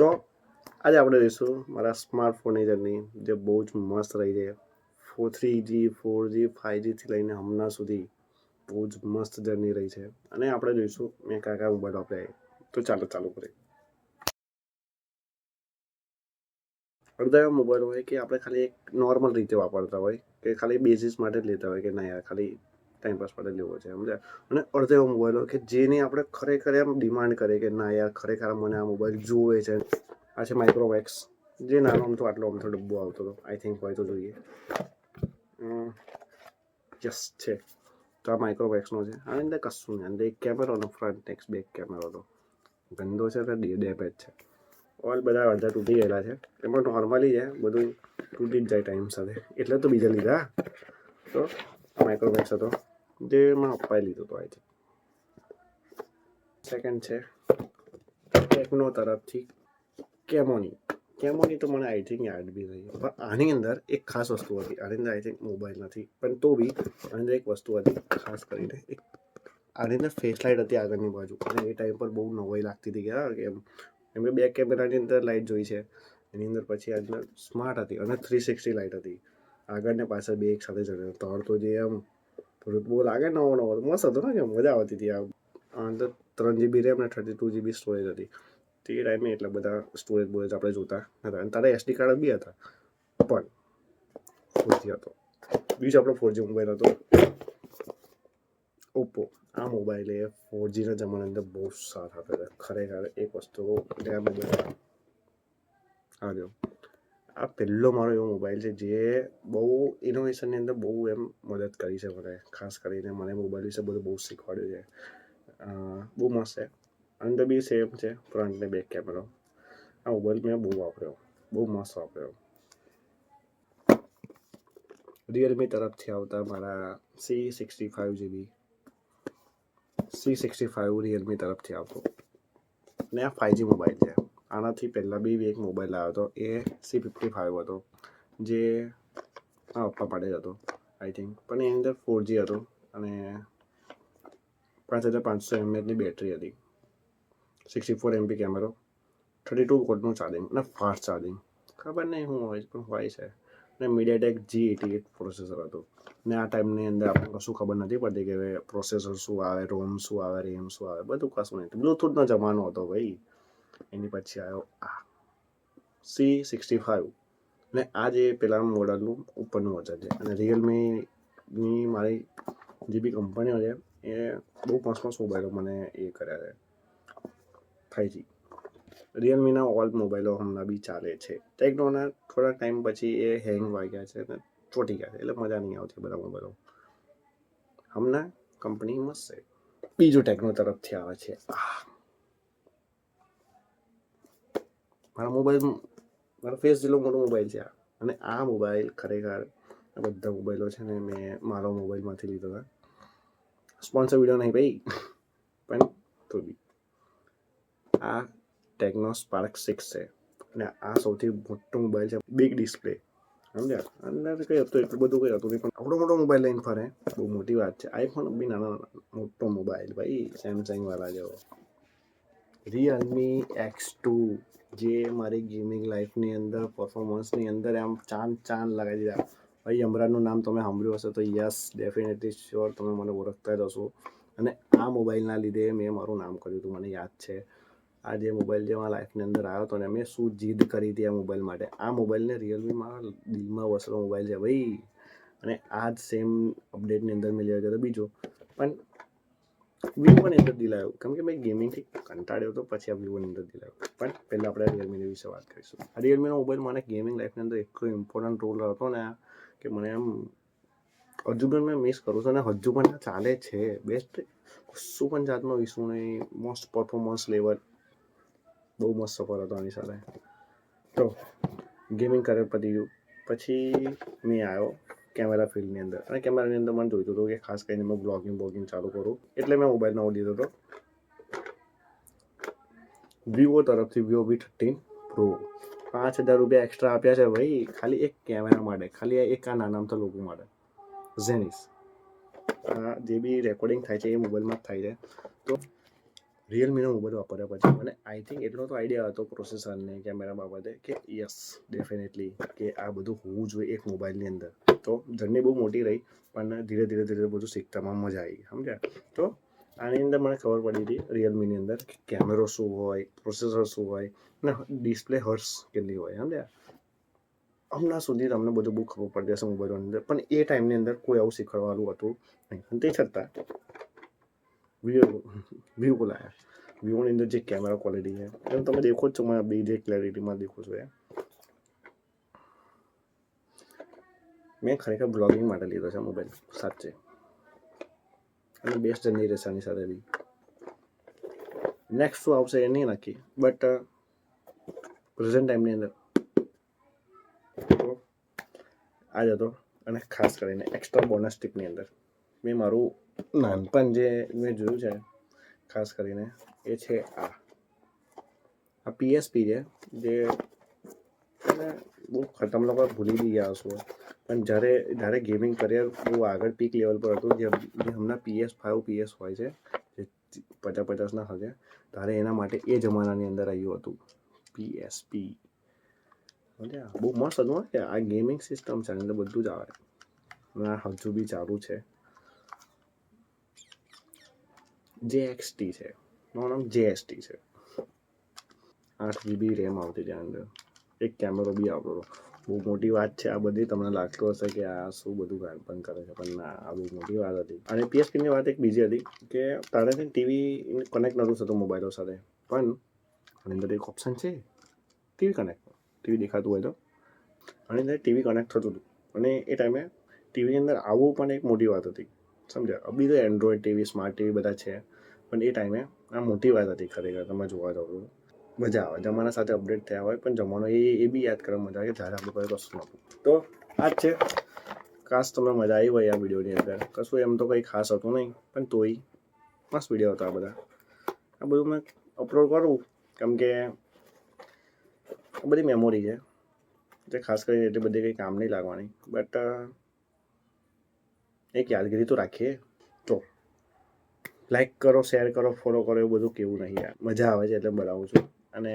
તો આજે આપણે જોઈશું મારા સ્માર્ટફોનની જર્ની, જે બહુ જ મસ્ત રહી છે. 3G 4G 5Gથી લઈને હમણાં સુધી બહુ જ મસ્ત જર્ની રહી છે. અને આપણે જોઈશું મેં કયા કયા મોબાઈલ વાપર્યા. તો ચાલુ કરીએ. અડધા એવા મોબાઈલ હોય કે આપણે ખાલી એક નોર્મલ રીતે વાપરતા હોય, કે ખાલી બેઝિસ માટે જ લેતા હોય, કે ના યાર ખાલી ટાઈમપાસ માટે લેવો છે, સમજ્યા. અને અડધા એવા મોબાઈલ હોય કે જેની આપણે ખરેખર એમ ડિમાન્ડ કરીએ કે ના યાર ખરેખર મને આ મોબાઈલ જોવે છે. આ છે માઇક્રોમેક્સ, જે નાનો આમથો અમથો ડબ્બો આવતો હતો. આઈ થિંક હોય તો જોઈએ. યસ છે. તો આ માઇક્રોમેક્સનો છે. આની અંદર કશું નહીં. અંદર એક કેમેરો હતો, ફ્રન્ટ નેક્સ્ટ બેક કેમેરો હતો. ગંદો છે તો ડેમેજ છે. ઓલ બધા અડધા તૂટી ગયેલા છે. એમાં નોર્મલી છે, બધું તૂટી જ જાય ટાઈમ સાથે, એટલે તો બીજા લીધા. તો માઇક્રોમેક્સ હતો, જે મારા પપ્પાએ લીધો હતો. આઈ થિંક સેકન્ડ છે ટેકનો તરફથી કેમોની તો મને આઈ થિંક યાદ બી નહીં. પણ આની અંદર એક ખાસ વસ્તુ હતી. આની અંદર આઈ થિંક મોબાઈલ નથી, પણ તો બી આની અંદર એક વસ્તુ હતી ખાસ કરીને. આની અંદર ફેસ લાઇટ હતી આગળની બાજુ, અને એ ટાઈમ પર બહુ નવાઈ લાગતી હતી કે એમ કે બેક કેમેરાની અંદર લાઇટ જોઈ છે એની અંદર. પછી અંદર સ્માર્ટ હતી અને 360 લાઇટ હતી આગળ ને પાછળ બે એક સાથે જડે. ત્રણ તો જે આમ બહુ લાગે નવો મસ્ત હતો ને, કે મજા આવતી હતી. આ અંદર 3GB રેમ અને 32GB સ્ટોરેજ હતી તે ટાઈમે. એટલા બધા સ્ટોરેજ આપણે જોતા હતા. અને તારા SD કાર્ડ બી હતા, પણ 4G હતો. બીજો આપણો 4G મોબાઈલ હતો ઓપ્પો. આ મોબાઈલ એ 4Gના જમાનાની અંદર બહુ સાથ આપે છે ખરેખર. એક વસ્તુ આવ્યો, આ પહેલો મારો એવો મોબાઈલ છે જે બહુ ઇનોવેશનની અંદર બહુ એમ મદદ કરી છે મને. ખાસ કરીને મને મોબાઈલ વિશે બધું બહુ શીખવાડ્યું છે. બહુ મસ્ત છે. અંદર બી સેમ છે, ફ્રન્ટ ને બેક કેમેરો. આ મોબાઈલ મેં બહુ વાપર્યો, બહુ મસ્ત વાપર્યો. રિયલમી તરફથી આવતા મારા C65 રિયલમી તરફથી આવતો. ને આ 5G મોબાઈલ છે. આનાથી પહેલાં બી એક મોબાઈલ આવ્યો હતો, એ C55 હતો, જે આ પપ્પા માટે જ હતો આઈ થિંક. પણ એની અંદર 4G હતો અને 5500 mAhની બેટરી હતી, 64 MP કેમેરો, 32 વોટનું ચાર્જિંગ અને ફાસ્ટ ચાર્જિંગ. ખબર નહીં શું હોય પણ હોય છે. અને મીડિયાટેક G88 પ્રોસેસર હતું. ને આ ટાઈમની અંદર આપણને કશું ખબર નથી પડતી કે પ્રોસેસર શું આવે, રોમ શું આવે, રેમ શું આવે, બધું કશું નહીં. બ્લૂટૂથનો જમાનો હતો ભાઈ. એની પછી આવ્યો આ C65. ને આ જે પેલા મોડલનું ઉપરનું વર્ઝન છે. અને રિયલમીની મારી જે બી કંપનીઓ છે એ બહુ મસ્ત મોબાઈલો મને એ કર્યા છે. 5G રિયલમીના ઓલ મોબાઈલો હમણાં બી ચાલે છે. ટેકનોના થોડા ટાઈમ પછી એ હેંગ વાગ્યા છે અને ચોટી ગયા છે, એટલે મજા નહીં આવતી બધા મોબાઈલો. હમણાં કંપની મસ્ત છે. બીજું ટેકનો તરફથી આવે છે મારા મોબાઈલ, મારા ફેસ જેટલો મોટો મોબાઈલ છે. અને આ મોબાઈલ ખરેખર આ બધા મોબાઈલો છે ને મેં મારો મોબાઈલમાંથી લીધો હતા. સ્પોન્સર વિડીયો નહીં ભાઈ, પણ તો બી આ ટેકનો સ્પાર્ક 6 છે. અને આ સૌથી મોટો મોબાઈલ છે, બિગ ડિસ્પ્લે, સમજ્યા. અંદર કંઈ હતું એટલું બધું કંઈ હતું નહીં, પણ આવડો મોટો મોબાઈલ લઈને ફરે, બહુ મોટી વાત છે. આઈફોન બી નાનો મોટો મોબાઈલ ભાઈ, સેમસંગ વાળા જેવો. રિયલમી X2, જે મારી ગેમિંગ લાઈફની અંદર, પરફોર્મન્સની અંદર આમ ચાંદ લગાવી દીધા ભાઈ. યમરાજનું નામ તમે સાંભળ્યું હશે તો યસ, ડેફિનેટલી શ્યોર તમે મને ઓળખતા જ હશો. અને આ મોબાઈલના લીધે મેં મારું નામ કર્યું હતું, મને યાદ છે. આ જે મોબાઈલ જે મારા લાઈફની અંદર આવ્યો હતો ને, મેં શું જીદ કરી હતી આ મોબાઈલ માટે. આ મોબાઈલને રિયલમી મારા દિલમાં વસેલો મોબાઈલ છે ભાઈ. અને આ જ સેમ અપડેટની અંદર મેં લેવા ગયો હતો બીજો, પણ વિવોની અંદર દિલાયો, કેમ કે મેં ગેમિંગથી કંટાળ્યો હતો. પછી આ વિવોની અંદર દિલાયો. પણ પહેલાં આપણે રિયલમીની વિશે વાત કરીશું. આ રિયલમીનો મોબાઈલ મને ગેમિંગ લાઈફની અંદર એટલો ઇમ્પોર્ટન્ટ રોલ હતો ને કે મને એમ હજુ પણ મેં મિસ કરું છું. અને હજુ પણ ચાલે છે બેસ્ટ, કશું પણ જાતનો ઇસ્યુ નહીં. મોસ્ટ પરફોર્મન્સ લેવલ બહુ મસ્ત સફર હતો આની સાથે. તો ગેમિંગ કરે પતી ગયું. પછી મેં આવ્યો કેમેરા ફિલ્ડની અંદર. અને કેમેરાની અંદર મને જોઈતું હતું કે ખાસ કરીને મેં બ્લોગિંગ ચાલુ કરું, એટલે મેં મોબાઈલ નવો લીધો હતો વિવો તરફથી, વિવો V13 Pro. 5000 રૂપિયા એક્સ્ટ્રા આપ્યા છે ભાઈ, ખાલી એક કેમેરા માટે, ખાલી એક આ નાના અમથા લોકો માટે. ઝેનિસ, જે બી રેકોર્ડિંગ થાય છે એ મોબાઈલમાં જ થાય છે. તો રિયલમીનો મોબાઈલ વાપર્યા પછી મને આઈ થિંક એટલો તો આઈડિયા હતો પ્રોસેસરને કેમેરા બાબતે કે યસ ડેફિનેટલી કે આ બધું હોવું જોઈએ એક મોબાઈલની અંદર. તો જર્ની બહુ મોટી રહી પણ ધીરે ધીરે બધું શીખતામાં મજા આવી સમજ્યા. તો આની અંદર મને ખબર પડી હતી રિયલમીની અંદર કે કેમેરો શું હોય, પ્રોસેસર શું હોય ને ડિસ્પ્લે હર્ટ્સ કેટલી હોય સમજ્યા. હમણાં સુધી તમને બધું બહુ ખબર પડતી હશે મોબાઈલની અંદર, પણ એ ટાઈમની અંદર કોઈ આવું શીખવાડવાનું હતું નહીં. તે છતાં વિવો લાયા. વિવોની અંદર જે કેમેરા ક્વોલિટી છે એમ તમે દેખો જ છો, મને બે જે ક્લેરિટીમાં દેખો છો એ મેં ખરેખર બ્લોગિંગ માટે લીધો છે મોબાઈલ સાચે, અને બેસ્ટ જનરેશનની સાથે બી. નેક્સ્ટ શું આવશે એ નહીં નક્કી, બટ પ્રેઝન્ટ ટાઈમની અંદર આ જ હતો. અને ખાસ કરીને એક્સ્ટ્રા બોનસ ટીપની અંદર મેં મારું નાનપણ જે મેં જોયું છે ખાસ કરીને એ છે આ પીએસપી છે, જે બહુ તમે લોકો ભૂલી બી ગયા હશો, પણ જ્યારે ગેમિંગ કરિયર બહુ આગળ પીક લેવલ પર હતું, જે હમણાં PS5 PS હોય છે જે 50-50ના હશે, ત્યારે એના માટે એ જમાનાની અંદર આવ્યું હતું પીએસપી. બહુ મસ્ત હતું કે આ ગેમિંગ સિસ્ટમ છે અંદર બધું જ આવે. આ હજુ બી ચાલુ છે. JXT છે, મારું નામ JST છે. 8 GB રેમ આવતી ત્યાં અંદર, એક કેમેરો બી આવતો હતો. બહુ મોટી વાત છે આ બધી. તમને લાગતું હશે કે આ શું બધું ગાળપણ કરે છે, પણ ના, આ બહુ મોટી વાત હતી. અને પીએસપીની વાત એક બીજી હતી કે તારે ટીવી કનેક્ટ નહોતું થતું મોબાઈલો સાથે, પણ આની અંદર એક ઓપ્શન છે ટીવી કનેક્ટ. ટીવી દેખાતું હોય તો આની અંદર ટીવી કનેક્ટ થતું હતું. અને એ ટાઈમે ટીવીની અંદર આવવું પણ એક મોટી વાત હતી સમજ્યા. અભી તો એન્ડ્રોઈડ ટીવી, સ્માર્ટ ટીવી બધા છે, પણ એ ટાઈમે આ મોટી વાત હતી ખરેખર. તમે જોવા જાવ તો મજા આવે. જમાના સાથે અપડેટ થયા હોય પણ જમાનો એ બી યાદ કરવા મજા આવે કે જ્યારે આપણે પાસે કશું નહોતું. તો આ જ છે. ખાસ તમને મજા આવી હોય આ વિડીયોની અંદર. કશું એમ તો કંઈ ખાસ હતું નહીં, પણ તોય મસ્ત વિડીયો હતા આ બધા. આ બધું મેં અપલોડ કરું કેમ કે આ બધી મેમોરી છે જે ખાસ કરીને એટલી બધી કંઈ કામ નહીં લાગવાની, બટ એક યાદગીરી તો રાખીએ. તો લાઈક કરો, શેર કરો, ફોલો કરો, એવું બધું કેવું નહીં યાર. મજા આવે છે એટલે બનાવું છું, અને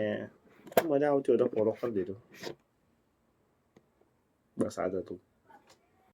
મજા આવતી હોય તો ફોલો કરી દેજો. બસ આ જ હતું.